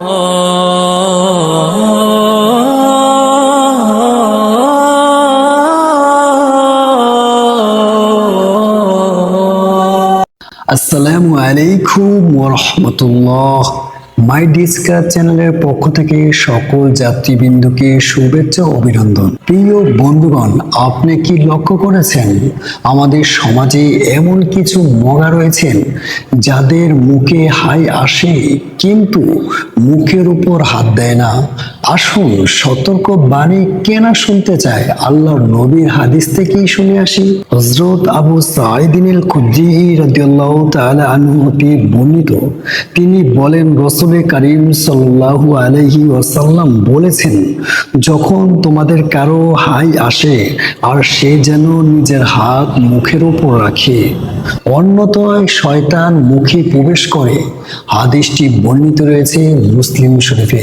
আসসালামু আলাইকুম ওয়া রাহমাতুল্লাহ। মাই ডিসকাস চ্যানেলের পক্ষ থেকে সকল যাত্রীবৃন্দকে শুভেচ্ছা ও অভিনন্দন। প্রিয় বন্ধুগণ, আপনি কি লক্ষ্য করেছেন আমাদের সমাজে এমন কিছু মগা রয়েছেন যাদের মুখে হাই আসে কিন্তু মুখের উপর হাত দেয় না। আসুন সতর্ক বাণী কেনা শুনতে চায়, আল্লাহর নবীর হাদিস থেকেই শুনে আসি। হযরত আবু সাঈদ আল খুদরি রাদিয়াল্লাহু তাআলা আনহু হতে বর্ণিত, তিনি বলেন, রাসূল কারীম সাল্লাল্লাহু আলাইহি ওয়াসাল্লাম বলেছেন, যখন তোমাদের কারো হাই আসে আর সে যেন নিজের হাত মুখের উপর রাখে, অন্যথায় শয়তান মুখে প্রবেশ করে। হাদিসটি বর্ণিত রয়েছে মুসলিম শরীফে।